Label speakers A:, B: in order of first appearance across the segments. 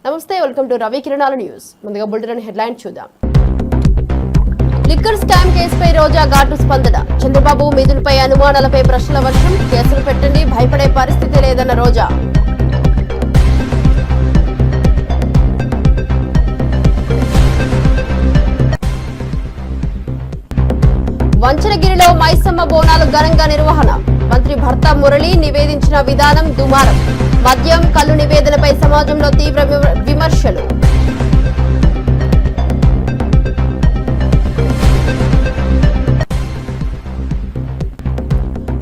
A: నమస్తే, welcome to Ravi కిరణాల news. ముందుగా బులెటిన్ హెడ్లైన్ చూద్దాం. లిక్కర్ స్కామ్ కేసుపై రోజా ఘాటు స్పందన. చంద్రబాబు మిథున్పై అనుమానాలపై ప్రశ్నల వర్షం. కేసులు పెట్టండి, భయపడే పరిస్థితి లేదన్న రోజా. వంచనగిరిలో మైసమ్మ బోనాలు ఘనంగా నిర్వహణ. మంత్రి భర్త మురళి నివేదించిన విధానం దుమారం. మద్యం కల్లు నివేదనపై సమాజంలో తీవ్ర విమర్శలు.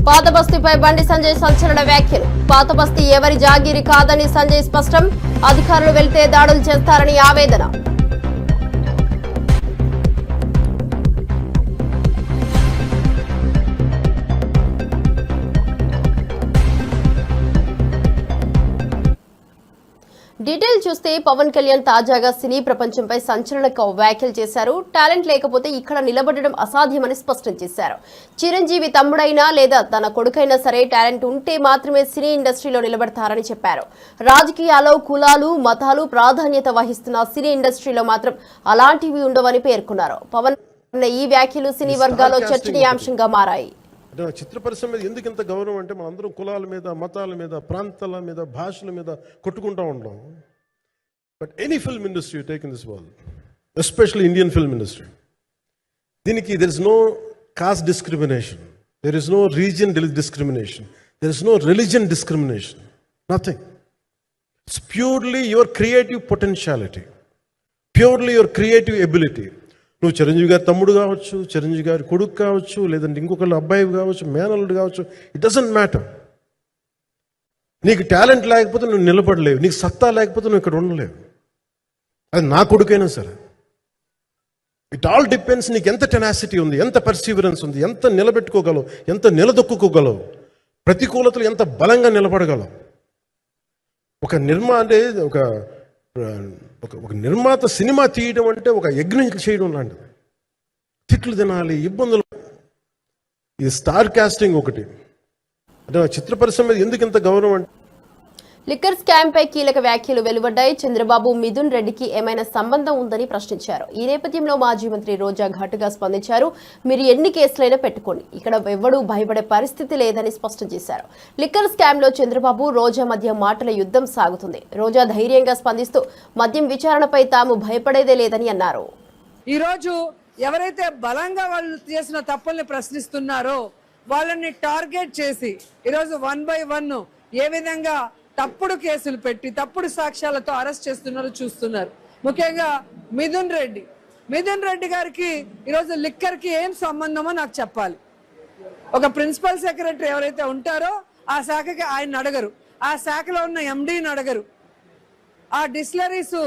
A: పాత బస్తీపై బండి సంజయ్ సంచలన వ్యాఖ్యలు. పాత బస్తీ ఎవరి జాగీరి కాదని సంజయ్ స్పష్టం. అధికారులు వెళ్తే దాడులు చేస్తారని ఆవేదన. డీటెయిల్ చూస్తే పవన్ కళ్యాణ్ తాజాగా సినీ ప్రపంచంపై సంచలన వ్యాఖ్యలు చేశారు. టాలెంట్ లేకపోతే ఇక్కడ నిలబడడం అసాధ్యమని స్పష్టం చేశారు. చిరంజీవి తమ్ముడైనా లేదా తన కొడుకైనా సరే టాలెంట్ ఉంటే మాత్రమే సినీ ఇండస్ట్రీలో నిలబడతారని చెప్పారు. రాజకీయాల్లో కులాలు మతాలు ప్రాధాన్యత వహిస్తున్న సినీ ఇండస్ట్రీలో మాత్రం అలాంటివి ఉండవని పేర్కొన్నారు. పవన్ ఈ వ్యాఖ్యలు సినీ వర్గాల్లో చర్చనీయాంశంగా మారాయి.
B: చిత్ర పరిశ్రమ మీద ఎందుకు ఇంత గౌరవం అంటే మనందరం కులాల మీద మతాల మీద ప్రాంతాల మీద భాషల మీద కొట్టుకుంటూ ఉంటాం. But any film industry take in this world, especially Indian film industry, దీనికి there is no caste discrimination, there is no region discrimination, there is no religion discrimination, nothing. It's purely your creative potentiality, purely your creative ability. నువ్వు చిరంజీవి గారి తమ్ముడు కావచ్చు, చిరంజీవి గారి కొడుకు కావచ్చు, లేదంటే ఇంకొకళ్ళు అబ్బాయి కావచ్చు, మేనల్లుడు కావచ్చు, ఇట్ డజంట్ మ్యాటర్. నీకు టాలెంట్ లేకపోతే నువ్వు నిలబడలేవు, నీకు సత్తా లేకపోతే నువ్వు ఇక్కడ ఉండలేవు. అది నా కొడుకైనా సరే. ఇట్ ఆల్ డిపెండ్స్ నీకు ఎంత టెనాసిటీ ఉంది, ఎంత పర్సీవరెన్స్ ఉంది, ఎంత నిలబెట్టుకోగలవు, ఎంత నిలదొక్కుకోగలవు, ప్రతికూలతలు ఎంత బలంగా నిలబడగలవు. ఒక నిర్మాత సినిమా తీయడం అంటే ఒక యజ్ఞం చేయడం లాంటిది. తిట్లు తినాలి, ఇబ్బందులు. ఇది స్టార్ కాస్టింగ్ ఒకటి. అంటే చిత్ర పరిశ్రమ మీద ఎందుకు ఇంత గౌరవం అంటే
A: లిక్కర్ స్కామ్ పై కీలక వ్యాఖ్యలు వెలువడ్డాయి. చంద్రబాబు మిథున్ రెడ్డికి ఏమైనా సంబంధం ఉందని ప్రశ్నించారు. ఈ నేపథ్యంలో మాజీ మంత్రి రోజా ఘాటుగా స్పందించారు. మీరు ఎన్ని కేసులైనా పెట్టుకోండి, ఇక్కడ ఎవ్వడూ భయపడే పరిస్థితి లేదని స్పష్టం చేశారు. లిక్కర్ స్కామ్ లో చంద్రబాబు రోజా మధ్య మాటల యుద్ధం సాగుతుంది. రోజా ధైర్యంగా స్పందిస్తూ మద్యం విచారణపై తాము భయపడేదే లేదని అన్నారు.
C: ఈ రోజు ఎవరైతే బలంగా వాళ్ళు చేసిన తప్పుల్ని ప్రశ్నిస్తున్నారో వాళ్ళని టార్గెట్ చేసి ఈరోజు 1 by 1 ఏ విధంగా తప్పుడు కేసులు పెట్టి తప్పుడు సాక్ష్యాలతో అరెస్ట్ చేస్తున్నారో చూస్తున్నారు. ముఖ్యంగా మిథున్ రెడ్డి గారికి ఈరోజు లిక్కర్ కి ఏం సంబంధమో నాకు చెప్పాలి. ఒక ప్రిన్సిపల్ సెక్రటరీ ఎవరైతే ఉంటారో ఆ శాఖకి ఆయన అడగరు, ఆ శాఖలో ఉన్న ఎండీని అడగరు. ఆ డిస్టిలరీస్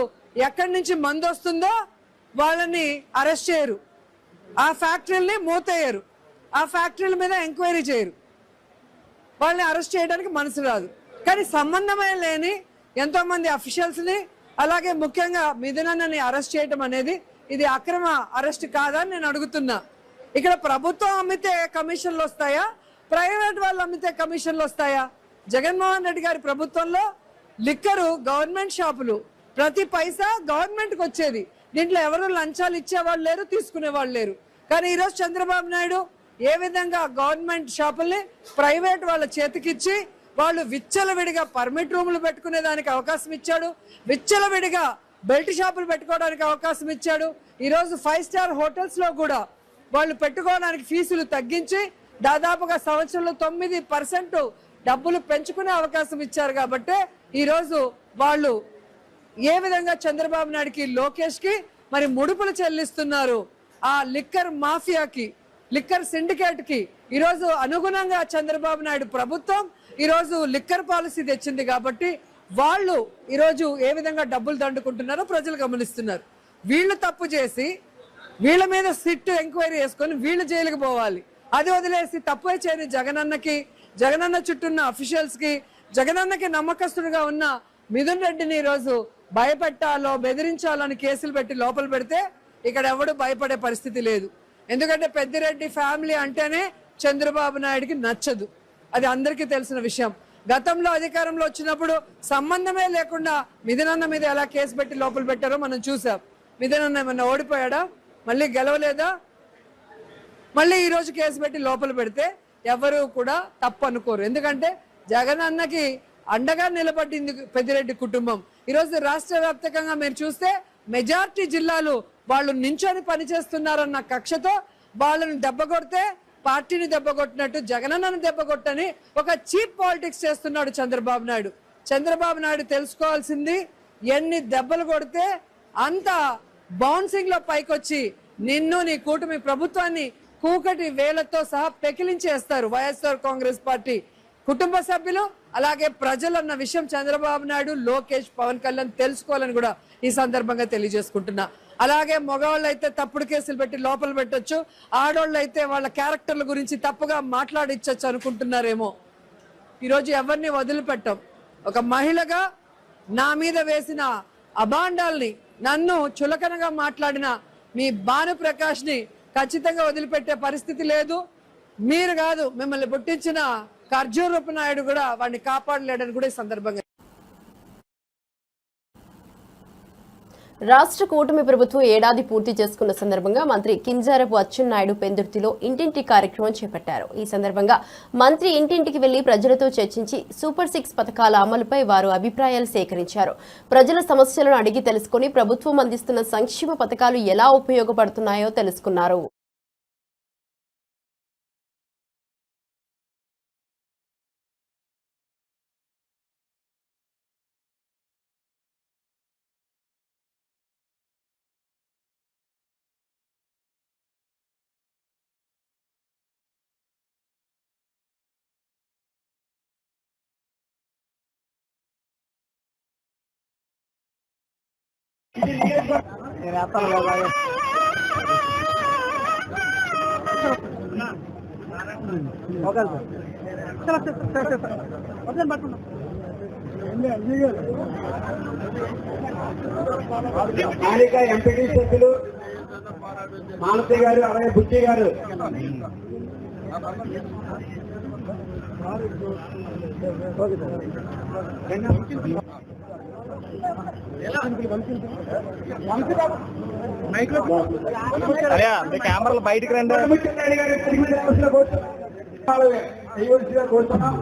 C: ఎక్కడి నుంచి మందు వస్తుందో వాళ్ళని అరెస్ట్ చేయరు, ఆ ఫ్యాక్టరీని మూతేయరు, ఆ ఫ్యాక్టరీల మీద ఎంక్వైరీ చేయరు, వాళ్ళని అరెస్ట్ చేయడానికి మనసు రాదు. కానీ సంబంధమే లేని ఎంతో మంది అఫీషియల్స్ ని అలాగే ముఖ్యంగా మిథునన్నని అరెస్ట్ చేయడం అనేది ఇది అక్రమ అరెస్ట్ కాదా అని నేను అడుగుతున్నా. ఇక్కడ ప్రభుత్వం అమ్మితే కమిషన్లు వస్తాయా, ప్రైవేట్ వాళ్ళు అమ్మితే కమిషన్లు వస్తాయా? జగన్మోహన్ రెడ్డి గారి ప్రభుత్వంలో లిక్కరు గవర్నమెంట్ షాపులు, ప్రతి పైసా గవర్నమెంట్కి వచ్చేది. దీంట్లో ఎవరు లంచాలు ఇచ్చేవాళ్ళు లేరు, తీసుకునేవాళ్ళు లేరు. కానీ ఈరోజు చంద్రబాబు నాయుడు ఏ విధంగా గవర్నమెంట్ షాపుల్ని ప్రైవేట్ వాళ్ళ చేతికిచ్చి వాళ్ళు విచ్చలవిడిగా పర్మిట్ రూములు పెట్టుకునే దానికి అవకాశం ఇచ్చాడు, విచ్చలవిడిగా బెల్ట్ షాపులు పెట్టుకోవడానికి అవకాశం ఇచ్చాడు. ఈరోజు 5 స్టార్ హోటల్స్ లో కూడా వాళ్ళు పెట్టుకోవడానికి ఫీజులు తగ్గించి దాదాపుగా సంవత్సరంలో 9% డబ్బులు పెంచుకునే అవకాశం ఇచ్చారు. కాబట్టి ఈరోజు వాళ్ళు ఏ విధంగా చంద్రబాబు నాయుడుకి లోకేష్ కి మరి ముడుపులు చెల్లిస్తున్నారు. ఆ లిక్కర్ మాఫియాకి, లిక్కర్ సిండికేట్ కి ఈరోజు అనుగుణంగా చంద్రబాబు నాయుడు ప్రభుత్వం ఈరోజు లిక్కర్ పాలసీ తెచ్చింది. కాబట్టి వాళ్ళు ఈరోజు ఏ విధంగా డబ్బులు దండుకుంటున్నారో ప్రజలు గమనిస్తున్నారు. వీళ్ళు తప్పు చేసి వీళ్ళ మీద సిట్ ఎంక్వైరీ చేసుకొని వీళ్ళు జైలుకి పోవాలి. అది వదిలేసి తప్పే చేయని జగనన్న చుట్టూన్న అఫీషియల్స్ కి, జగనన్నకి నమ్మకస్తుడుగా ఉన్న మిథున్ రెడ్డిని ఈరోజు భయపెట్టాలో బెదిరించాలని కేసులు పెట్టి లోపల పెడితే ఇక్కడ ఎవడు భయపడే పరిస్థితి లేదు. ఎందుకంటే పెద్దిరెడ్డి ఫ్యామిలీ అంటేనే చంద్రబాబు నాయుడుకి నచ్చదు, అది అందరికీ తెలిసిన విషయం. గతంలో అధికారంలో వచ్చినప్పుడు సంబంధమే లేకుండా మిథునన్న మీద ఎలా కేసు పెట్టి లోపల పెట్టారో మనం చూసాం. మిథునన్న ఏమన్నా ఓడిపోయాడా? మళ్ళీ గెలవలేదా? మళ్ళీ ఈ రోజు కేసు పెట్టి లోపల పెడితే ఎవరు కూడా తప్పు అనుకోరు. ఎందుకంటే జగన్ అన్నకి అండగా నిలబడింది పెద్దిరెడ్డి కుటుంబం. ఈరోజు రాష్ట్ర వ్యాప్తంగా మీరు చూస్తే మెజార్టీ జిల్లాలు వాళ్ళు నించొని పనిచేస్తున్నారన్న కక్షతో వాళ్ళని దెబ్బ కొడితే పార్టీని దెబ్బ కొట్టినట్టు జగనన్నను దెబ్బ కొట్టని ఒక చీప్ పాలిటిక్స్ చేస్తున్నాడు చంద్రబాబు నాయుడు. చంద్రబాబు నాయుడు తెలుసుకోవాల్సింది, ఎన్ని దెబ్బలు కొడితే అంత బౌన్సింగ్ లో పైకొచ్చి నిన్ను నీ కూటమి ప్రభుత్వాన్ని కూకటి వేలతో సహా పెకిలించేస్తారు వైఎస్ఆర్ కాంగ్రెస్ పార్టీ కుటుంబ సభ్యులు, అలాగే ప్రజలన్న విషయం చంద్రబాబు నాయుడు, లోకేష్, పవన్ కళ్యాణ్ తెలుసుకోవాలని కూడా ఈ సందర్భంగా తెలియజేసుకుంటున్నా. అలాగే మగవాళ్ళు అయితే తప్పుడు కేసులు పెట్టి లోపల పెట్టొచ్చు, ఆడవాళ్ళు అయితే వాళ్ళ క్యారెక్టర్ల గురించి తప్పుగా మాట్లాడిచ్చచ్చు అనుకుంటున్నారేమో. ఈరోజు ఎవరిని వదిలిపెట్టాం. ఒక మహిళగా నా మీద వేసిన అభాండాల్ని, నన్ను చులకనగా మాట్లాడిన మీ భానుప్రకాష్ ని ఖచ్చితంగా వదిలిపెట్టే పరిస్థితి లేదు. మీరు కాదు, మిమ్మల్ని పుట్టించిన ఖర్జూరపు నాయుడు కూడా వాడిని కాపాడలేడని కూడా ఈ సందర్భంగా.
A: రాష్ట్ర కూటమి ప్రభుత్వం ఏడాది పూర్తి చేసుకున్న సందర్భంగా మంత్రి కింజారపు అచ్చెన్నాయుడు పెందుర్తిలో ఇంటింటి కార్యక్రమం చేపట్టారు. ఈ సందర్భంగా మంత్రి ఇంటింటికి వెళ్లి ప్రజలతో చర్చించి సూపర్ 6 పథకాల అమలుపై వారు అభిప్రాయాలు సేకరించారు. ప్రజల సమస్యలను అడిగి తెలుసుకుని ప్రభుత్వం అందిస్తున్న సంక్షేమ పథకాలు ఎలా ఉపయోగపడుతున్నాయో తెలుసుకున్నారు.
D: స్థానిక ఎంపీటీ సభ్యులు మాలతి గారు, అలాగే బుచ్చి గారు
E: కెమెరాలు బయటికి రండి.
D: కోరుతున్నాం.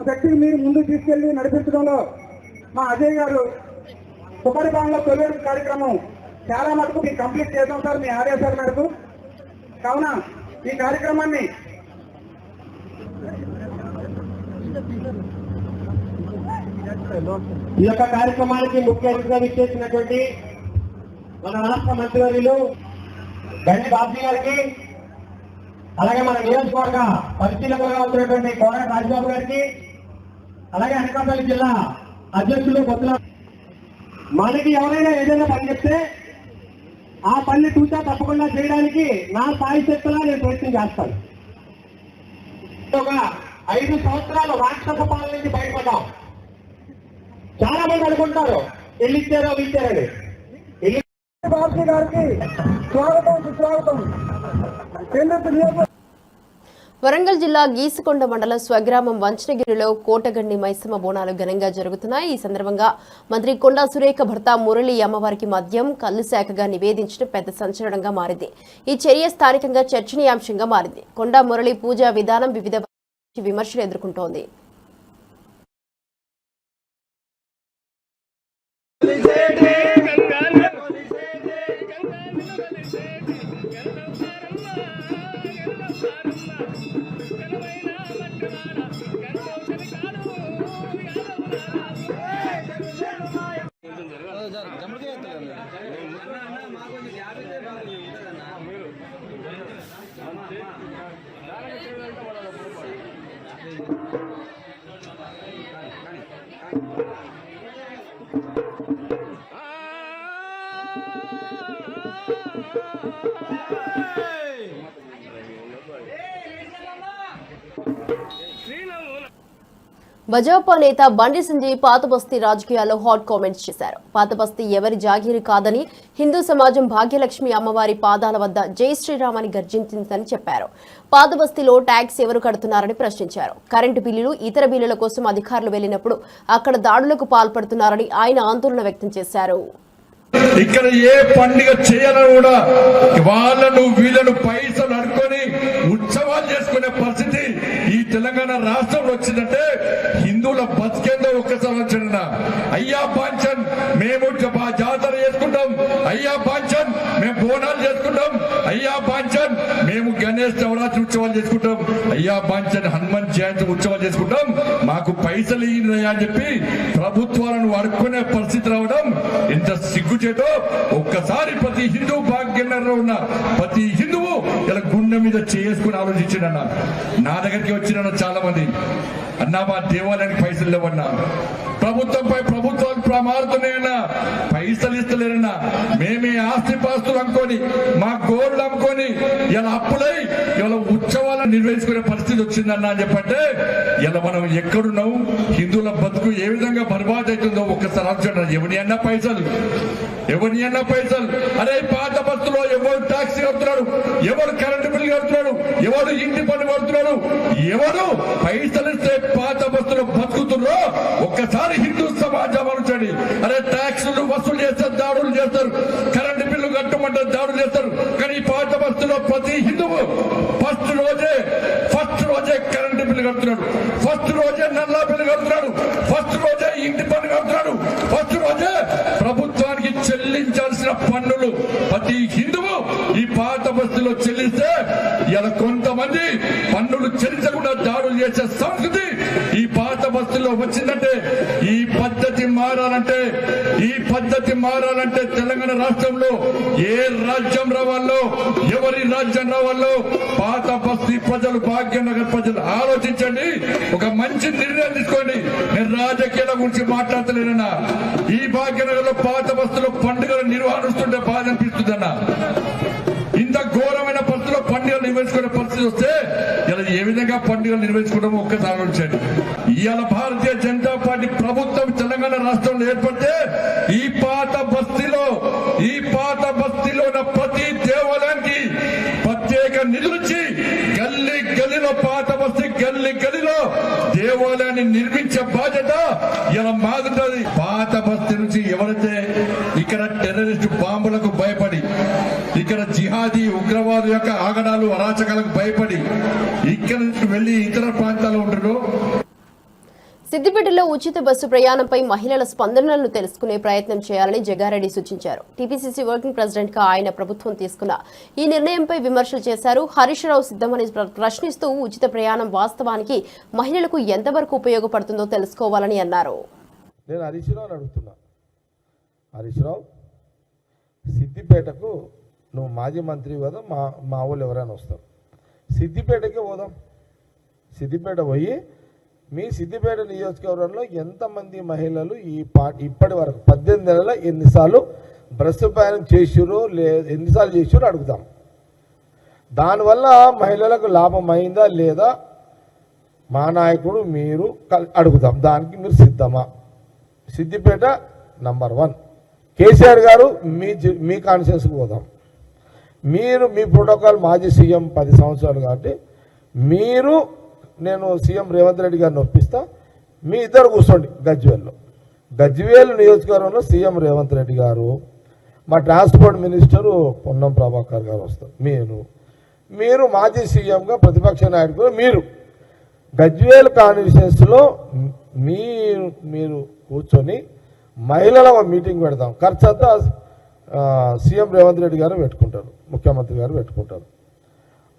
D: శక్తిని మీరు ముందుకు తీసుకెళ్లి నడిపించడంలో మా అజయ్ గారు సుపరిపాలనలో తొలి కార్యక్రమం చాలా మటుకు మీకు కంప్లీట్ చేద్దాం సార్, మీ ఆదేశాల మేరకు. కావున ఈ కార్యక్రమాన్ని ఈ యొక్క కార్యక్రమానికి ముఖ్య అతిథిగా విచ్చేసినటువంటి మన రాష్ట్ర మంత్రివర్యులు గండి బాబీ గారికి, అలాగే మన నియోజకవర్గ పరిశీలకులుగా ఉన్నటువంటి కోర రాజబాబు గారికి, అలాగే అనకాపల్లి జిల్లా అధ్యక్షులు కొత్తల, మనకి ఎవరైనా ఏదైనా పని చెప్తే ఆ పని చూసా తప్పకుండా చేయడానికి నా స్థాయి శక్తులా నేను ప్రయత్నం చేస్తాను. ఒక 5 సంవత్సరాలు రాక్షస పాలన నుంచి బయటపడ్డాం. చాలా మంది అనుకుంటారు ఎల్లిచ్చారో ఇచ్చారని. బాబు గారికి స్వాగతం, సుస్వాగతం.
A: వరంగల్ జిల్లా గీసుకొండ మండలం స్వగ్రామం వంచనగిరిలో కోటగండి మైసమ్మ బోనాలు ఘనంగా జరుగుతున్నాయి. ఈ సందర్భంగా మంత్రి కొండా సురేఖ భర్త మురళి అమ్మవారికి మద్యం కల్లు శాఖగా నివేదించడం పెద్ద సంచలనంగా మారింది. ఈ చర్య స్థానికంగా చర్చనీయాంశంగా మారింది. కొండా మురళి పూజా విధానం వివిధ విమర్శలు ఎదుర్కొంటోంది. భాజపా నేత బండి సంజయ్ పాత బస్తీ రాజకీయాల్లో హాట్ కామెంట్స్ చేశారు. పాత బస్తీ ఎవరి జాగీరు కాదని, హిందూ సమాజం భాగ్యలక్ష్మి అమ్మవారి పాదాల వద్ద జై శ్రీరామ్ అని గర్జించిందని చెప్పారు. పాత బస్తీలో ట్యాక్స్ ఎవరు కడుతున్నారని ప్రశ్నించారు. కరెంటు బిల్లులు, ఇతర బిల్లుల కోసం అధికారులు వెళ్లినప్పుడు అక్కడ దాడులకు పాల్పడుతున్నారని ఆయన ఆందోళన వ్యక్తం చేశారు.
E: ఇక్కడ ఏ పండుగ చేయాలని కూడా వాళ్ళను వీళ్ళను పైసలు అడుకొని ఉత్సవాలు చేసుకునే పరిస్థితి ఈ తెలంగాణ రాష్ట్రంలో వచ్చిందంటే హిందువుల బతికేందో ఒక్కసారి వచ్చిన అయ్యా పాంచన్ మేము జాతర చేసుకుంటాం, అయ్యా పాంచన్ మేము బోనాలు చేసుకుంటాం, అయ్యా పాంచన్ మేము గణేష్ నవరాత్రి ఉత్సవాలు చేసుకుంటాం, అయ్యా పాంచన్ హనుమాన్ జయంతి ఉత్సవాలు చేసుకుంటాం, మాకు పైసలు ఇయ్యా అని చెప్పి ప్రభుత్వాలను అడుక్కునే పరిస్థితి రావడం ఇంత సిగ్గుచేటో ఒక్కసారి ప్రతి హిందూ భాగ్యంలో ఉన్న ప్రతి హిందువు ఇలా గుండె మీద చేసుకుని ఆలోచించాడన్న. నా దగ్గరికి వచ్చిన చాలా మంది అన్నా మా దేవాలయానికి పైసలు లేవన్నా, ప్రభుత్వంపై ప్రభుత్వాలు మారుతున్నాయన్నా, పైసలు ఇస్తలేరన్నా, మేమే ఆస్తి పాస్తులు అనుకొని మా గోల్డ్ అమ్ముకొని ఇలా అప్పులై ఇలా ఉత్సవాలను నిర్వహించుకునే పరిస్థితి వచ్చిందన్నా అని చెప్పంటే ఇలా మనం ఎక్కడున్నాం, హిందువుల బతుకు ఏ విధంగా బర్బాద్ అవుతుందో ఒక్కసారి ఆలోచన. ఎవరి అన్నా పైసలు అరే పాత బస్సులో ఎవరు టాక్సీ కడుతున్నాడు, ఎవరు కరెంటు బిల్లు కడుతున్నాడు, ఎవరు ఇంటి పన్ను కడుతున్నాడు, ఎవరు పైసలు ఇస్తే పాత బస్సులో బతుకుతున్నారో ఒక్కసారి హిందూ సమాజం అనుచండి. అరే ట్యాక్సులు వసూలు చేస్తారు, దాడులు చేస్తారు, కరెంటు బిల్లు కట్టమంటే దాడులు చేస్తారు. కానీ పాత బస్సులో ప్రతి హిందువు ఫస్ట్ రోజే కరెంటు బిల్లు కడుతున్నాడు, ఫస్ట్ రోజే నల్లా బిల్లు కడుతున్నాడు, ఫస్ట్ రోజే ఇంటి పన్ను కడుతున్నాడు, ఫస్ట్ రోజే ప్రభుత్వానికి చెల్లించాల్సిన పన్నులు ప్రతి హిందువు ఈ పాత బస్తీలో చెల్లిస్తే ఇలా కొంతమంది పన్నులు చెల్లించకుండా దాడులు చేసే సంస్కృతి ఈ పాత బస్తీలో వచ్చిందంటే ఈ పద్ధతి మారాలంటే తెలంగాణ రాష్ట్రంలో ఏ రాజ్యం రావాలో, ఎవరి రాజ్యం రావాలో పాత బస్తీ ప్రజలు, భాగ్యనగర్ ప్రజలు ఆలోచించండి. ఒక మంచి నిర్ణయం తీసుకోండి. నేను రాజకీయాల గురించి మాట్లాడతలేనన్నా, ఈ భాగ్యనగర్ లో పాత బస్తీలో పండుగలు నిర్వహిస్తుంటే బాధ అనిపిస్తుందన్నా. ఇంత ఘోరమైన పరిస్థితుల్లో పండుగలు నిర్వహించుకునే పరిస్థితి వస్తే ఇలా ఏ విధంగా పండుగలు నిర్వహించుకోవడం ఒక్కసారి ఆలోచించండి. ఇవాళ భారతీయ జనతా పార్టీ ప్రభుత్వం తెలంగాణ రాష్ట్రంలో ఏర్పడితే ఈ పాత బస్తీలో ఉన్న ప్రతి దేవాలయానికి ప్రత్యేక నిధులిచ్చి గల్లీలో పాత బస్తీ గల్లీలో దేవాలయాన్ని నిర్మించే బాధ్యత ఇలా మాదుంటది. పాత బస్తీ నుంచి ఎవరైతే ఇక్కడ టెర్రరిస్టు బాంబులకు భయపడి, ఇక్కడ జిహాదీ ఉగ్రవాదు యొక్క ఆగడాలు అరాచకాలకు భయపడి ఇక్కడ నుంచి వెళ్లి ఇతర ప్రాంతాల్లో ఉంటారు.
A: సిద్దిపేటలో ఉచిత బస్సు ప్రయాణంపై మహిళల స్పందనలను తెలుసుకునే ప్రయత్నం చేయాలని జగారెడ్డి సూచించారు. టీపీసీసీ వర్కింగ్ ప్రెసిడెంట్ గా ఆయన ప్రభుత్వం తీసుకున్న ఈ నిర్ణయంపై విమర్శలు చేశారు. హరీష్ రావు సిద్ధమని ప్రశ్నిస్తూ ఉచిత ప్రయాణం వాస్తవానికి మహిళలకు ఎంతవరకు ఉపయోగపడుతుందో తెలుసుకోవాలని అన్నారు.
F: నేను హరీష్ రావుని అడుగుతున్నా, హరీష్ రావు సిద్దిపేటకు నువ్వు మాజీ మంత్రి కదా, మా వాళ్ళు ఎవరైనా వస్తారు, సిద్దిపేటకే పోదాం. సిద్దిపేట పోయి మీ సిద్దిపేట నియోజకవర్గంలో ఎంతమంది మహిళలు ఇప్పటి వరకు 18 నెలల ఎన్నిసార్లు బస్సు ప్రయాణం చేసిరో ఎన్నిసార్లు చేసిరో అడుగుతాం. దానివల్ల మహిళలకు లాభం అయిందా లేదా మా నాయకుడు మీరు అడుగుతాం. దానికి మీరు సిద్ధమా? సిద్దిపేట నంబర్ 1. కేసీఆర్ గారు మీ కాన్ఫరెన్స్కి పోదాం. మీరు మీ ప్రోటోకాల్ మాజీ సీఎం 10 సంవత్సరాలు కాబట్టి మీరు, నేను సీఎం రేవంత్ రెడ్డి గారిని ఒప్పిస్తా, మీ ఇద్దరు కూర్చోండి గజ్వేల్ నియోజకవర్గంలో సీఎం రేవంత్ రెడ్డి గారు, మా ట్రాన్స్పోర్ట్ మినిస్టరు పొన్నం ప్రభాకర్ గారు వస్తారు, మీరు మాజీ సీఎంగా ప్రతిపక్ష నాయకుడు, మీరు గజ్వేల్ కాన్స్టిట్యుయెన్సీలో మీరు కూర్చొని మహిళల మీటింగ్ పెడతాం. ఖర్చు అంతా సీఎం రేవంత్ రెడ్డి గారు పెట్టుకుంటారు, ముఖ్యమంత్రి గారు పెట్టుకుంటారు.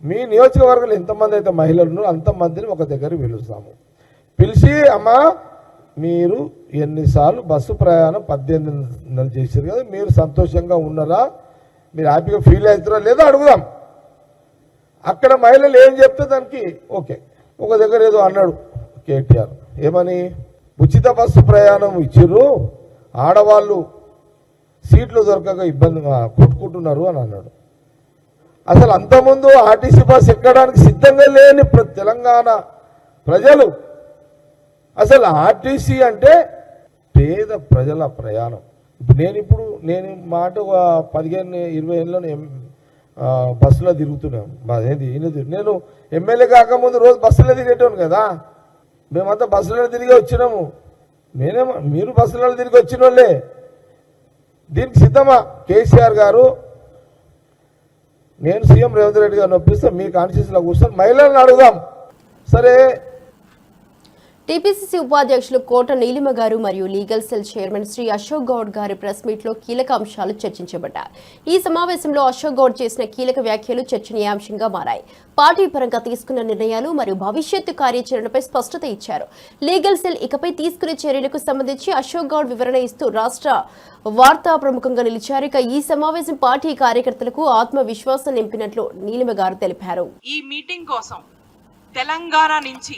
F: మీ నియోజకవర్గంలో ఎంతమంది అయితే మహిళలను అంతమందిని ఒక దగ్గర పిలుస్తాము. పిలిచి అమ్మా మీరు ఎన్నిసార్లు బస్సు ప్రయాణం 18 నెలలు చేశారు కదా, మీరు సంతోషంగా ఉన్నారా, మీరు హ్యాపీగా ఫీల్ అవుతారా లేదా అడుగుదాం. అక్కడ మహిళలు ఏం చెప్తే దానికి ఓకే. ఒక దగ్గర ఏదో అన్నాడు కేటీఆర్, ఏమని, ఉచిత బస్సు ప్రయాణం ఇచ్చిర్రు, ఆడవాళ్ళు సీట్లు దొరకక ఇబ్బంది కొట్టుకుంటున్నారు అని అన్నాడు. అసలు అంతకుముందు ఆర్టీసీ బస్ ఎక్కడానికి సిద్ధంగా లేని తెలంగాణ ప్రజలు అసలు ఆర్టీసీ అంటే పేద ప్రజల ప్రయాణం. ఇప్పుడు నేను మాట 15-20 ఏళ్ళలో బస్సులో తిరుగుతున్నాం. నేను ఎమ్మెల్యే కాకముందు రోజు బస్సులో తిరిగేటోను కదా. మేమంతా బస్సులో తిరిగి వచ్చినాము. మీరు బస్సులలో తిరిగి వచ్చిన వాళ్ళే. దీనికి సిద్ధమా కేసీఆర్ గారు? నేను సీఎం రేవంత్ రెడ్డి గారిని ఒప్పిస్తే మీ కాన్స్టిట్యూన్సీలో కూర్చొని మహిళలను అడుగుదాం. సరే,
A: టీపీసీసీ ఉపాధ్యక్షులు కోట నీలిమ గారు మరియు legal cell chairman Shri Ashok Goud గారి ప్రెస్ మీట్ లో కీలక అంశాలు చర్చించబడ్డాయి. ఈ సమావేశంలో అశోక్ గౌడ్ చేసిన కీలక వ్యాఖ్యలు చర్చనీయాంశంగా మారాయి. పార్టీ పరంగా తీసుకున్న నిర్ణయాలు మరియు భవిష్యత్తు కార్యాచరణపై స్పష్టత ఇచ్చారు. లీగల్ సెల్ ఇకపై తీసుకునే చర్యలకు సంబంధించి అశోక్ గౌడ్ వివరణ ఇస్తూ రాష్ట్ర వార్తా ప్రముఖంగా నిలిచారు. ఇక ఈ సమావేశం పార్టీ కార్యకర్తలకు ఆత్మవిశ్వాసం నింపినట్లు నీలిమ గారు తెలిపారు.
G: ఈ మీటింగ్ కోసం తెలంగాణ నుంచి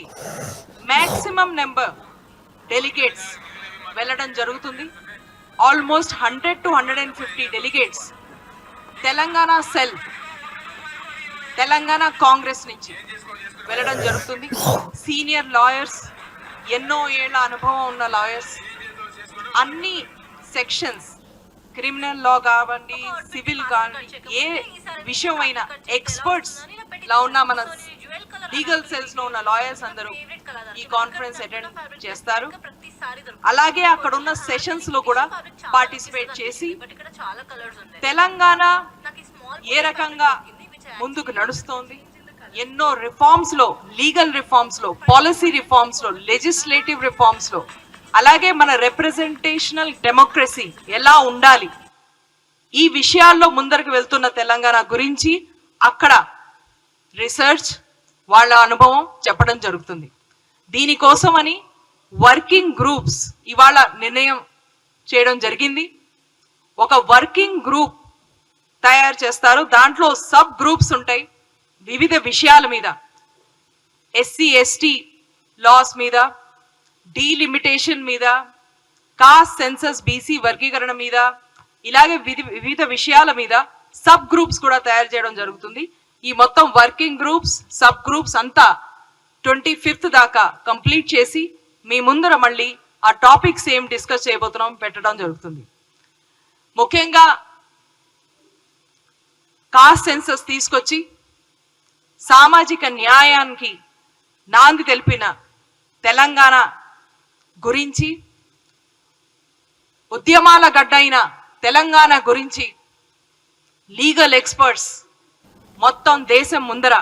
G: మ్యాక్సిమం నెంబర్ డెలిగేట్స్ వెళ్ళడం జరుగుతుంది. Almost 100 to 150 delegates Telangana cell, Telangana Congress నుంచి వెళ్ళడం జరుగుతుంది. సీనియర్ లాయర్స్, ఎన్నో ఏళ్ల అనుభవం ఉన్న లాయర్స్, అన్ని సెక్షన్స్, క్రిమినల్ లా కావండి, సివిల్ కావండి, ఏ విషయం అయినా ఎక్స్పర్ట్స్ లా ఉన్న మన లీగల్ సెల్స్ లో ఉన్న లాయర్స్ అందరూ ఈ కాన్ఫరెన్స్ అటెండ్ చేస్తారు. అలాగే అక్కడ ఉన్న సెషన్స్ లో కూడా పార్టిసిపేట్ చేసి తెలంగాణ ఏ రకంగా ముందుకు నడుస్తోంది, ఎన్నో రిఫార్మ్స్ లో, లీగల్ రిఫార్మ్స్ లో, పాలసీ రిఫార్మ్స్ లో, లెజిస్లేటివ్ రిఫార్మ్స్ లో, అలాగే మన రిప్రజెంటేషనల్ డెమోక్రసీ ఎలా ఉండాలి, ఈ విషయాల్లో ముందరకు వెళ్తున్న తెలంగాణ గురించి అక్కడ రీసెర్చ్, వాళ్ళ అనుభవం చెప్పడం జరుగుతుంది. దీనికోసమని వర్కింగ్ గ్రూప్స్ ఇవాళ నిర్ణయం చేయడం జరిగింది. ఒక వర్కింగ్ గ్రూప్ తయారు చేస్తారు. దాంట్లో సబ్ గ్రూప్స్ ఉంటాయి వివిధ విషయాల మీద, ఎస్సీ ఎస్టీ లాస్ మీద, డీలిమిటేషన్ మీద, కాస్ట్ సెన్సస్ బీసీ వర్గీకరణ మీద, ఇలాగే వివిధ విషయాల మీద సబ్ గ్రూప్స్ కూడా తయారు చేయడం జరుగుతుంది. ఈ మొత్తం వర్కింగ్ గ్రూప్స్, సబ్ గ్రూప్స్ అంతా 25th దాకా కంప్లీట్ చేసి మీ ముందర మళ్ళీ ఆ టాపిక్స్ ఏం డిస్కస్ చేయబోతున్నాం పెట్టడం జరుగుతుంది. ముఖ్యంగా కాస్ట్ సెన్సస్ తీసుకొచ్చి సామాజిక న్యాయానికి నాంది తెలిపిన తెలంగాణ గురించి, ఉద్యమాల గడ్డైన తెలంగాణ గురించి లీగల్ ఎక్స్పర్ట్స్ మొత్తం దేశం ముందర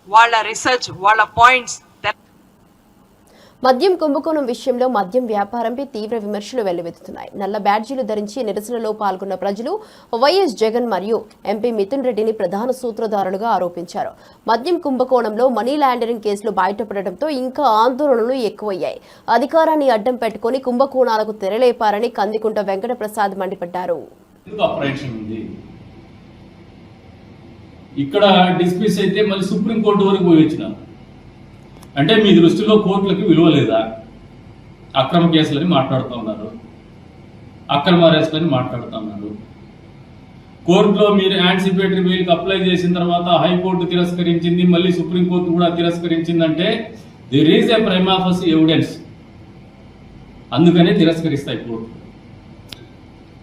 G: వాళ్ళ రీసెర్చ్, వాళ్ళ పాయింట్స్.
A: మద్యం కుంభకోణం విషయంలో మద్యం వ్యాపారంపై తీవ్ర విమర్శలు వెల్లువెత్తుతున్నాయి. నల్ల బ్యాడ్జీలు ధరించి నిరసనలో పాల్గొన్న ప్రజలు వైఎస్ జగన్ మరియు ఎంపీ మిథున్ రెడ్డిని ప్రధాన సూత్రధారులుగా ఆరోపించారు. మద్యం కుంభకోణంలో మనీ లాండరింగ్ కేసులు బయటపడటంతో ఇంకా ఆందోళనలు ఎక్కువయ్యాయి. అధికారాన్ని అడ్డం పెట్టుకుని కుంభకోణాలకు తెరలేపారని కందికుంట వెంకట ప్రసాద్ మండిపడ్డారు.
H: ఇక్కడ డిస్మిస్ అయితే మళ్ళీ సుప్రీంకోర్టు వరకు పోయి వచ్చినాం అంటే మీ దృష్టిలో కోర్టులకి విలువ లేదా? అక్రమ కేసులని మాట్లాడుతూ ఉన్నారు, అక్రమ అరెస్టులని మాట్లాడుతూ ఉన్నారు. కోర్టులో మీరు యాంటిసిపేటరీ బెయిల్కి అప్లై చేసిన తర్వాత హైకోర్టు తిరస్కరించింది, మళ్ళీ సుప్రీంకోర్టు కూడా తిరస్కరించిందంటే there is a prima facie evidence. అందుకనే తిరస్కరిస్తాయి కోర్టు.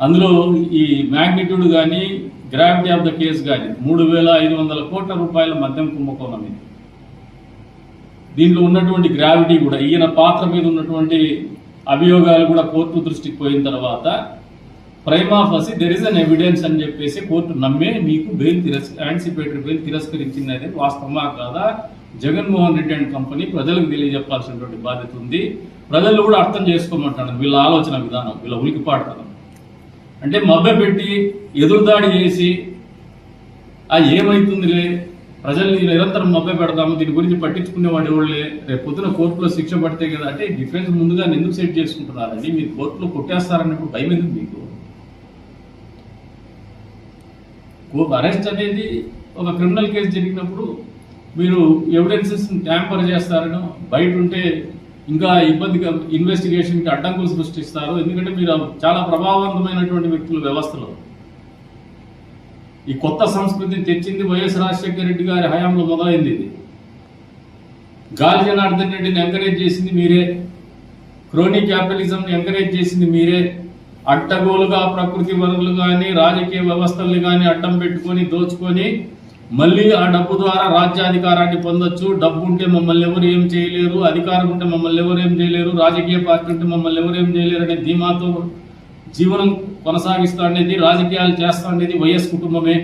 H: అందులో ఈ మ్యాగ్నిట్యూడ్ కానీ గ్రావిటీ ఆఫ్ ద కేసు కానీ 3,500 కోట్ల రూపాయల మద్యం కుంభకోణం ఇది. దీంట్లో ఉన్నటువంటి గ్రావిటీ కూడా, ఈయన పాత్ర మీద ఉన్నటువంటి అభియోగాలు కూడా కోర్టు దృష్టికి పోయిన తర్వాత prima facie there is an evidence అని చెప్పేసి కోర్టు నమ్మే మీకు బెయిల్ యాంటిసిపేటరీ బెయిల్ తిరస్కరించింది అనేది వాస్తవమా కాదా? జగన్మోహన్ రెడ్డి అండ్ కంపెనీ ప్రజలకు తెలియజెప్పాల్సినటువంటి బాధ్యత ఉంది. ప్రజలు కూడా అర్థం చేసుకోమంటాను వీళ్ళ ఆలోచన విధానం, వీళ్ళ ఉలికిపాడుతనం. అంటే మభ్య పెట్టి ఎదురుదాడి చేసి ఏమైతుందిలే, ప్రజల్ని నిరంతరం మభ్య పెడతాము, దీని గురించి పట్టించుకునేవాడు ఎవరులే, రేపు పొద్దున కోర్టులో శిక్ష పడితే కదా అంటే డిఫెన్స్ ముందుగా ఎందుకు సెట్ చేసుకుంటున్నారండి? మీరు కోర్టులో కొట్టేస్తారన్నప్పుడు భయం ఎందుకు మీకు? అరెస్ట్ అనేది ఒక క్రిమినల్ కేసు జరిగినప్పుడు మీరు ఎవిడెన్సెస్ ట్యాంపర్ చేస్తారనో, బయట ఉంటే ఇంకా ఇబ్బందిగా ఇన్వెస్టిగేషన్కి అడ్డంకులు సృష్టిస్తారు. ఎందుకంటే మీరు చాలా ప్రభావవంతమైనటువంటి వ్యక్తుల వ్యవస్థలో. ఈ కొత్త సంస్కృతిని తెచ్చింది వైఎస్ రాజశేఖర రెడ్డి గారి హయాంలో మొదలైంది. ఇది గాలి జనార్దన్ రెడ్డిని ఎంకరేజ్ చేసింది మీరే. క్రోనీ క్యాపిటలిజంని ఎంకరేజ్ చేసింది మీరే. అడ్డగోలుగా ప్రకృతి వనరులు కానీ రాజకీయ వ్యవస్థల్ని కానీ అడ్డం పెట్టుకొని దోచుకొని మళ్ళీ ఆ డబ్బు ద్వారా రాజ్యాధికారాన్ని పొందొచ్చు. డబ్బు ఉంటే మమ్మల్ని ఎవరు ఏం చేయలేరు, అధికారం ఉంటే మమ్మల్ని ఎవరు ఏం చేయలేరు, రాజకీయ పార్టీ ఉంటే మమ్మల్ని ఎవరు ఏం చేయలేరు అనే ధీమాతో జీవనం కొనసాగిస్తూ ఉండేది, రాజకీయాలు చేస్తూ ఉండేది వైఎస్ కుటుంబమే.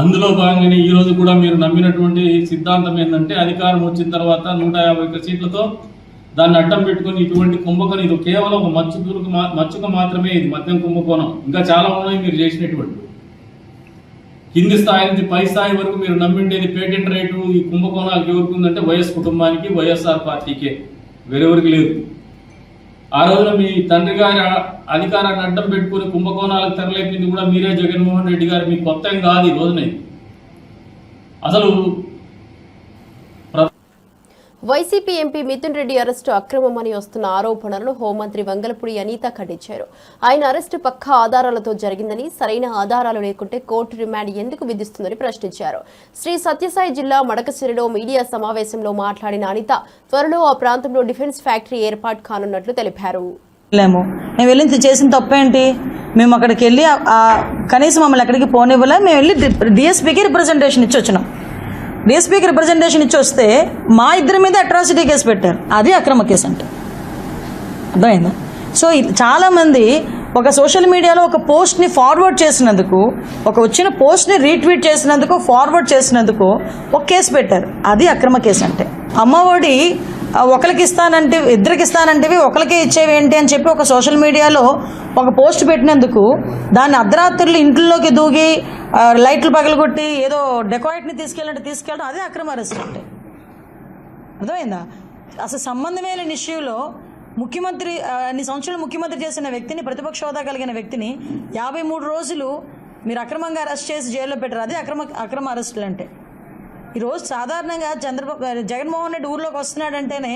H: అందులో భాగంగానే ఈ రోజు కూడా మీరు నమ్మినటువంటి సిద్ధాంతం ఏంటంటే అధికారం వచ్చిన తర్వాత 151 సీట్లతో దాన్ని అడ్డం పెట్టుకుని ఇటువంటి కుంభకోణం, ఇది కేవలం ఒక మచ్చుక మాత్రమే, ఇది మద్యం కుంభకోణం. ఇంకా చాలా ఉన్నాయి మీరు చేసినటువంటి. కింది స్థాయి నుంచి పై స్థాయి వరకు మీరు నమ్మిండేది పేటెంట్ రైటు ఈ కుంభకోణాలకు ఎవరికి ఉందంటే వైఎస్ కుటుంబానికి, వైఎస్ఆర్ పార్టీకే, వేరెవరికి లేదు. ఆ రోజున మీ తండ్రి గారి అధికారాన్ని అడ్డం పెట్టుకుని కుంభకోణాలకు తెరలేపింది కూడా మీరే, జగన్మోహన్ రెడ్డి గారు. మీకు కొత్త ఏం కాదు ఈ రోజున. అసలు
A: వైసీపీ ఎంపీ మిథున్ రెడ్డి అరెస్టు అక్రమమని వస్తున్న ఆరోపణలను హోంమంత్రి వంగలపూడి అనిత ఖండించారు. ఆయన అరెస్టు పక్కా ఆధారాలతో జరిగిందని, సరైన ఆధారాలు లేకుంటే కోర్టు రిమాండ్ ఎందుకు విధిస్తుందని ప్రశ్నించారు. శ్రీ సత్యసాయి జిల్లా మడకసిరిలో మీడియా సమావేశంలో మాట్లాడిన అనిత త్వరలో ఆ ప్రాంతంలో డిఫెన్స్ ఫ్యాక్టరీ ఏర్పాటు కానున్నట్లు తెలిపారు.
I: మేము వెళ్ళి చేసిన తప్పేంటి? మేము అక్కడికి వెళ్ళి కనీసం మమ్మల్ని ఎక్కడికి పోనివ్వలే. మేము వెళ్ళి డిఎస్పీకి రిప్రజెంటేషన్ ఇచ్చి వచ్చినాం. డిఎస్పీకి రిప్రజెంటేషన్ ఇచ్చి వస్తే మా ఇద్దరి మీద అట్రాసిటీ కేసు పెట్టారు. అది అక్రమ కేసు అంటే అర్థమైందా? సో చాలామంది ఒక సోషల్ మీడియాలో ఒక పోస్ట్ని ఫార్వర్డ్ చేసినందుకు, ఒక వచ్చిన పోస్ట్ని రీట్వీట్ చేసినందుకు, ఫార్వర్డ్ చేసినందుకు ఒక కేసు పెట్టారు. అది అక్రమ కేసు అంటే. అమ్మఒడి ఒకరికి ఇస్తానంటే, ఇద్దరికి ఇస్తానంటేవి ఒకరికే ఇచ్చేవి ఏంటి అని చెప్పి ఒక సోషల్ మీడియాలో ఒక పోస్ట్ పెట్టినందుకు దాన్ని అర్ధరాత్రులు ఇంట్లోకి దూగి లైట్లు పగలగొట్టి ఏదో డెకాయిట్ని తీసుకెళ్ళడం అదే అక్రమ అరెస్ట్ అంటే. అర్థమైందా? అసలు సంబంధమే లేని ఇష్యూలో ముఖ్యమంత్రి అన్ని సంవత్సరాలు ముఖ్యమంత్రి చేసిన వ్యక్తిని, ప్రతిపక్ష హోదా కలిగిన వ్యక్తిని 53 రోజులు మీరు అక్రమంగా అరెస్ట్ చేసి జైల్లో పెట్టారు. అదే అక్రమ అరెస్టులు అంటే. ఈరోజు సాధారణంగా జగన్మోహన్ రెడ్డి ఊర్లోకి వస్తున్నాడంటేనే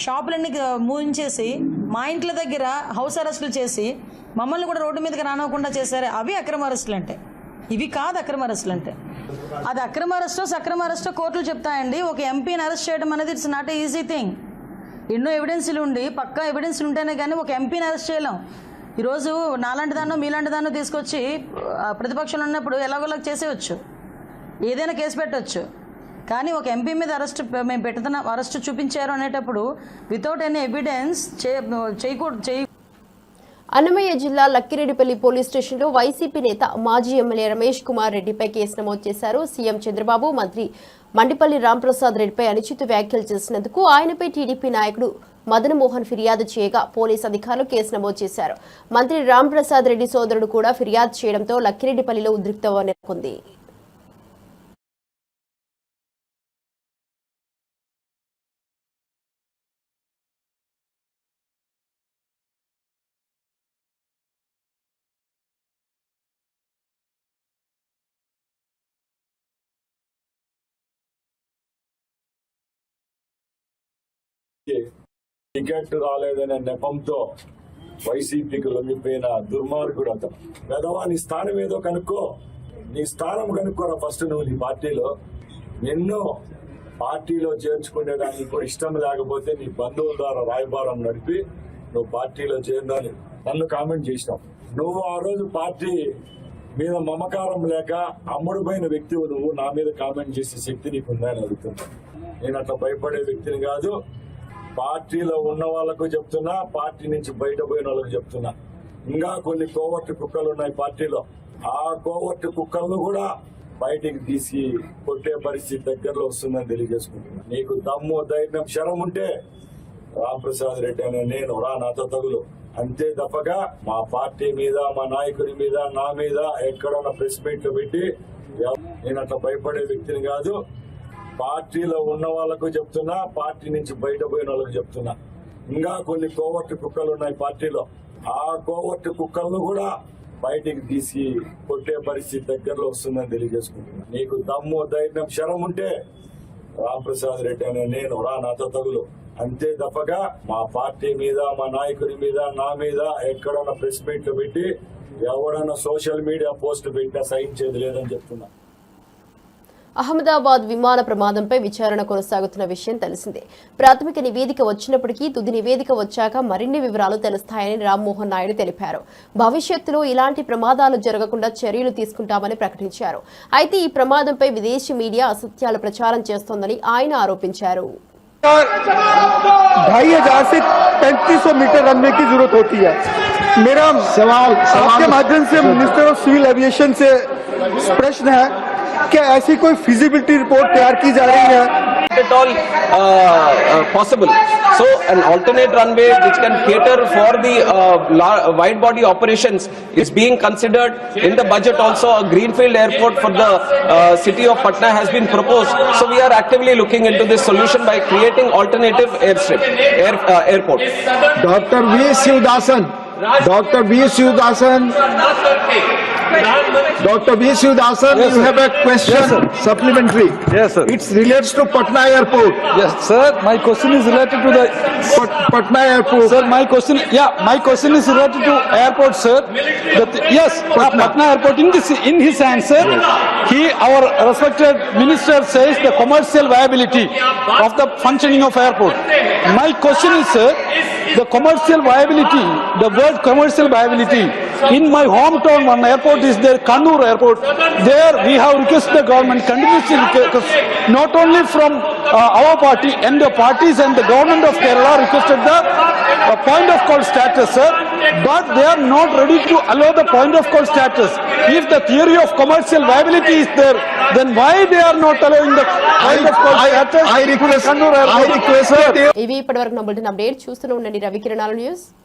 I: షాపులన్నీ మూయించేసి మా ఇంట్ల దగ్గర హౌస్ అరెస్టులు చేసి మమ్మల్ని కూడా రోడ్డు మీదకి రానివ్వకుండా చేశారు. అవి అక్రమ అరెస్టులు అంటే. ఇవి కాదు అక్రమ అరెస్టులు అంటే. అది అక్రమ అరెస్టో సక్రమ అరెస్టో కోర్టులు చెప్తాయండి. ఒక ఎంపీని అరెస్ట్ చేయడం అనేది it's not a easy thing. ఎన్నో ఎవిడెన్స్లు ఉండి, పక్కా ఎవిడెన్స్లు ఉంటేనే కానీ ఒక ఎంపీని అరెస్ట్ చేయలేం. ఈరోజు నాలాంటి దాన్నో మీలాంటి దాన్నో తీసుకొచ్చి ప్రతిపక్షంలో ఉన్నప్పుడు ఎలాగోలా చేసేయచ్చు, ఏదైనా కేసు పెట్టవచ్చు. కానీ ఒక ఎంపీ మీద మేము పెడుతున్నాం, అరెస్ట్ చూపించారు అనేటప్పుడు వితౌట్ ఎనీ ఎవిడెన్స్ చేయకూడదు.
A: అన్నమయ్య జిల్లా లక్కిరెడ్డిపల్లి పోలీస్ స్టేషన్లో వైసీపీ నేత మాజీ ఎమ్మెల్యే రమేష్ కుమార్ రెడ్డిపై కేసు నమోదు చేశారు. సీఎం చంద్రబాబు, మంత్రి మండిపల్లి రాంప్రసాద్ రెడ్డిపై అనుచిత వ్యాఖ్యలు చేసినందుకు ఆయనపై టీడీపీ నాయకుడు మదన్ మోహన్ ఫిర్యాదు చేయగా పోలీసు అధికారులు కేసు నమోదు చేశారు. మంత్రి రాంప్రసాద్ రెడ్డి సోదరుడు కూడా ఫిర్యాదు చేయడంతో లక్కిరెడ్డిపల్లిలో ఉద్రిక్తత నెలకొంది.
E: టికెట్ రాలేదనే నెపంతో వైసీపీకి లొంగిపోయిన దుర్మార్గుడు అతను. పెదవా, నీ స్థానం ఏదో కనుక్కో, నీ స్థానం కనుక్కోరా ఫస్ట్. నువ్వు నీ పార్టీలో నిన్ను పార్టీలో చేర్చుకునేదానికి కూడా ఇష్టం లేకపోతే నీ బంధువుల ద్వారా రాయబారం నడిపి నువ్వు పార్టీలో చేరిందని నన్ను కామెంట్ చేసినావు. నువ్వు ఆ రోజు పార్టీ మీద మమకారం లేక అమ్ముడుపోయిన వ్యక్తివి నువ్వు నా మీద కామెంట్ చేసే శక్తి నీకుందని అడుగుతున్నా. నేను అట్లా భయపడే వ్యక్తిని కాదు. పార్టీలో ఉన్న వాళ్ళకు చెప్తున్నా, పార్టీ నుంచి బయట పోయిన వాళ్ళకు చెప్తున్నా. ఇంకా కొన్ని కోవర్టు కుక్కలు ఉన్నాయి పార్టీలో. ఆ కోవర్టు కుక్కలను కూడా బయటికి తీసి కొట్టే పరిస్థితి దగ్గరలో వస్తుందని తెలియజేసుకుంటున్నా. నీకు దమ్ము, ధైర్యం, శరం ఉంటే రాంప్రసాద్ రెడ్డి అనే నేను రా, నాతో తగులు. అంతే తప్పగా మా పార్టీ మీద, మా నాయకుడి మీద, నా మీద ఎక్కడన్నా ప్రెస్ మీట్లు పెట్టి, నేను అట్లా భయపడే వ్యక్తిని కాదు. పార్టీలో ఉన్న వాళ్ళకు చెప్తున్నా, పార్టీ నుంచి బయట పోయిన వాళ్ళకు చెప్తున్నా. ఇంకా కొన్ని కోవర్టు కుక్కలు ఉన్నాయి పార్టీలో. ఆ కోవర్టు కుక్కలను కూడా బయటికి తీసి కొట్టే పరిస్థితి దగ్గరలో వస్తుందని తెలియజేసుకుంటున్నా. నీకు దమ్ము, ధైర్యం, శరం ఉంటే రాంప్రసాద్ రెడ్డి అనే నేను రా, నాతో తగులు. అంతే తప్పగా మా పార్టీ మీద, మా నాయకుడి మీద, నా మీద ఎక్కడన్నా ప్రెస్ మీట్లు పెట్టి ఎవడన్నా సోషల్ మీడియా పోస్ట్ పెట్టినా సహించేది లేదని చెప్తున్నా.
A: అహ్మదాబాద్ విమాన ప్రమాదంపై విచారణ కొనసాగుతున్న విషయం తెలిసిందే. ప్రాథమిక నివేదిక వచ్చినప్పటికీ తుది నివేదిక వచ్చాక మరిన్ని వివరాలు తెలుస్తాయని రామ్మోహన్ నాయుడు తెలిపారు. భవిష్యత్తులో ఇలాంటి ప్రమాదాలు జరగకుండా చర్యలు తీసుకుంటామని ప్రకటించారు. అయితే ఈ ప్రమాదంపై విదేశీ మీడియా అసత్యాలు ప్రచారం చేస్తోందని ఆయన ఆరోపించారు.
J: 2500 से 3500 मीटर रनवे की जरूरत होती है. मेरा सवाल आपके माध्यम से मिनिस्टर ऑफ सिविल एविएशन से प्रश्न है, क्या ऐसी कोई फिजिबिलिटी रिपोर्ट तैयार की जा रही है?
K: At all possible. So an alternate runway which can cater for the wide body operations is being considered in the budget. Also a greenfield airport for the city of Patna has been proposed. So we are actively looking into this solution by creating alternative airport.
J: Dr. V. Sivadasan, Dr. V. Sivadasan, Dr. V. Sivadasan,
K: Yes,
J: you
K: sir.
J: have a question,
K: Yes, sir.
J: supplementary.
K: Yes, sir.
J: It relates to Patna Airport.
K: Yes, sir. My question is related to the
J: Patna Airport.
K: Sir, my question is related to airport, sir. Yes, Patna Airport. In his answer, our respected minister says the commercial viability of the functioning of airport. My question is, sir, the commercial viability, the word commercial viability. In my hometown, one airport is there, Kannur Airport. There we have requested the government continuously, not only from our party and the parties and the government of Kerala requested the point of call status, sir, but they are not ready to allow the point of call status. If the theory of commercial viability is there, then why they are not allowing the point of call status?
J: I request,
K: Kannur Airport?
J: I request,
A: ఇవి ఇప్పటివరకు నా bulletin update చూస్తూనే ఉండండి రవికిరణాల news.